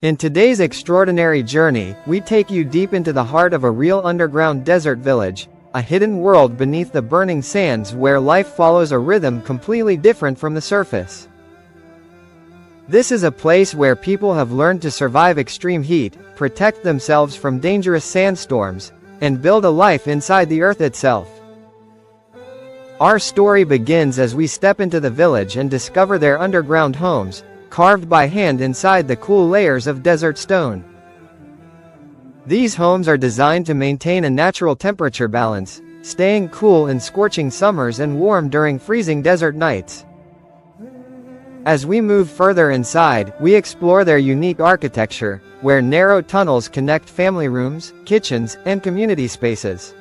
In today's extraordinary journey, we take you deep into the heart of a real underground desert village, a hidden world beneath the burning sands where life follows a rhythm completely different from the surface. This is a place where people have learned to survive extreme heat, protect themselves from dangerous sandstorms, and build a life inside the earth itself. Our story begins as we step into the village and discover their underground homes, carved by hand inside the cool layers of desert stone. These homes are designed to maintain a natural temperature balance, staying cool in scorching summers and warm during freezing desert nights. As we move further inside, we explore their unique architecture, where narrow tunnels connect family rooms, kitchens, and community spaces.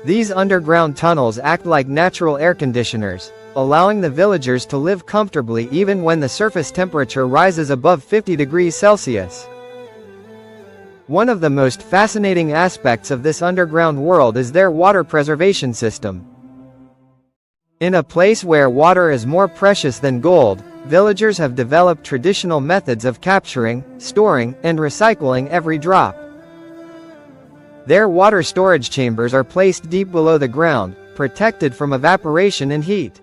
These underground tunnels act like natural air conditioners, allowing the villagers to live comfortably even when the surface temperature rises above 50 degrees Celsius. One of the most fascinating aspects of this underground world is their water preservation system. In a place where water is more precious than gold, villagers have developed traditional methods of capturing, storing, and recycling every drop. Their water storage chambers are placed deep below the ground, protected from evaporation and heat.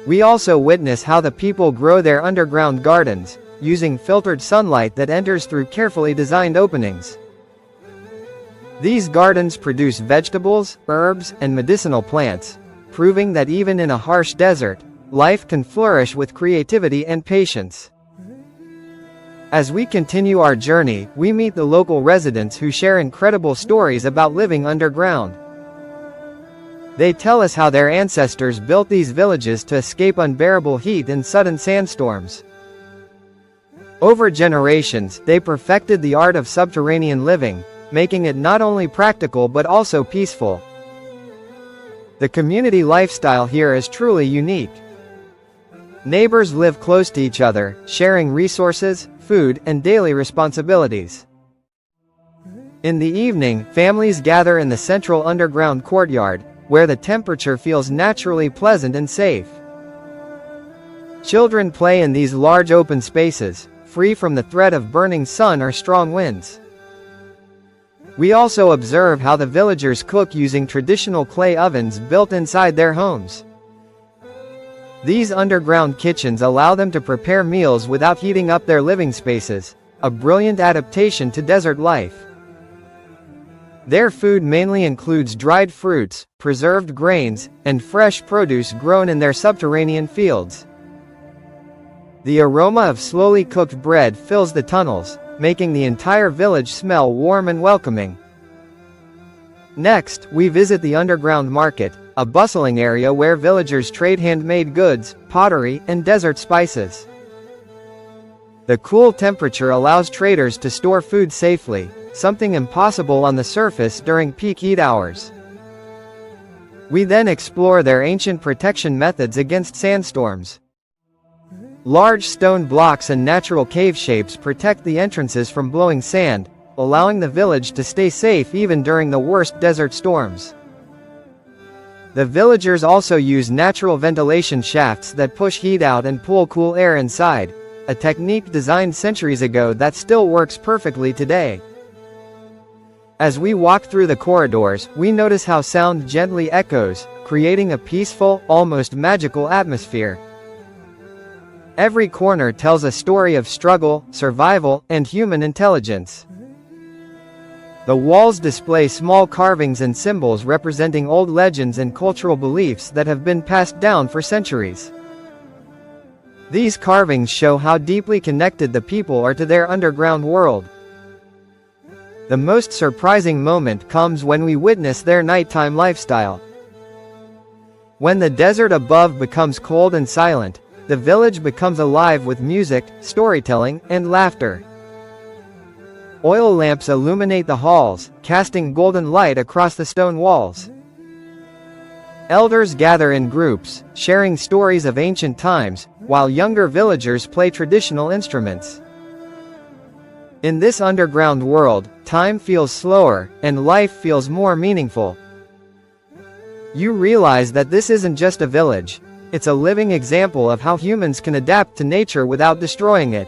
We also witness how the people grow their underground gardens, using filtered sunlight that enters through carefully designed openings. These gardens produce vegetables, herbs, and medicinal plants, proving that even in a harsh desert, life can flourish with creativity and patience. As we continue our journey, we meet the local residents who share incredible stories about living underground. They tell us how their ancestors built these villages to escape unbearable heat and sudden sandstorms. Over generations, they perfected the art of subterranean living, making it not only practical but also peaceful. The community lifestyle here is truly unique. Neighbors live close to each other, sharing resources, food, and daily responsibilities. In the evening, families gather in the central underground courtyard, where the temperature feels naturally pleasant and safe. Children play in these large open spaces, free from the threat of burning sun or strong winds. We also observe how the villagers cook using traditional clay ovens built inside their homes. These underground kitchens allow them to prepare meals without heating up their living spaces, a brilliant adaptation to desert life. Their food mainly includes dried fruits, preserved grains, and fresh produce grown in their subterranean fields. The aroma of slowly cooked bread fills the tunnels, making the entire village smell warm and welcoming. Next, we visit the underground market, a bustling area where villagers trade handmade goods, pottery, and desert spices. The cool temperature allows traders to store food safely, something impossible on the surface during peak heat hours. We then explore their ancient protection methods against sandstorms. Large stone blocks and natural cave shapes protect the entrances from blowing sand, allowing the village to stay safe even during the worst desert storms. The villagers also use natural ventilation shafts that push heat out and pull cool air inside, a technique designed centuries ago that still works perfectly today. As we walk through the corridors, we notice how sound gently echoes, creating a peaceful, almost magical atmosphere. Every corner tells a story of struggle, survival, and human intelligence. The walls display small carvings and symbols representing old legends and cultural beliefs that have been passed down for centuries. These carvings show how deeply connected the people are to their underground world. The most surprising moment comes when we witness their nighttime lifestyle. When the desert above becomes cold and silent, the village becomes alive with music, storytelling, and laughter. Oil lamps illuminate the halls, casting golden light across the stone walls. Elders gather in groups, sharing stories of ancient times, while younger villagers play traditional instruments. In this underground world, time feels slower, and life feels more meaningful. You realize that this isn't just a village, it's a living example of how humans can adapt to nature without destroying it.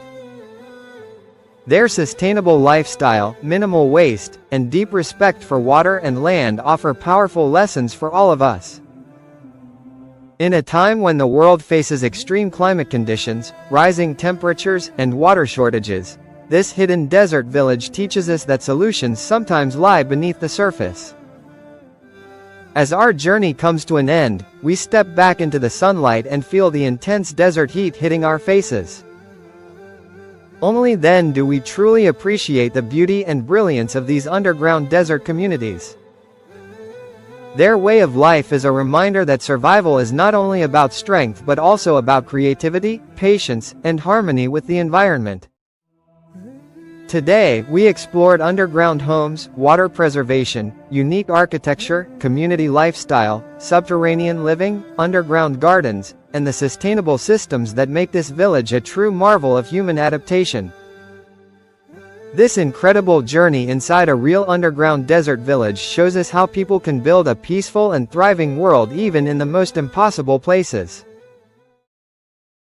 Their sustainable lifestyle, minimal waste, and deep respect for water and land offer powerful lessons for all of us. In a time when the world faces extreme climate conditions, rising temperatures, and water shortages, this hidden desert village teaches us that solutions sometimes lie beneath the surface. As our journey comes to an end, we step back into the sunlight and feel the intense desert heat hitting our faces. Only then do we truly appreciate the beauty and brilliance of these underground desert communities. Their way of life is a reminder that survival is not only about strength but also about creativity, patience, and harmony with the environment. Today, we explored underground homes, water preservation, unique architecture, community lifestyle, subterranean living, underground gardens, and the sustainable systems that make this village a true marvel of human adaptation. This incredible journey inside a real underground desert village shows us how people can build a peaceful and thriving world even in the most impossible places.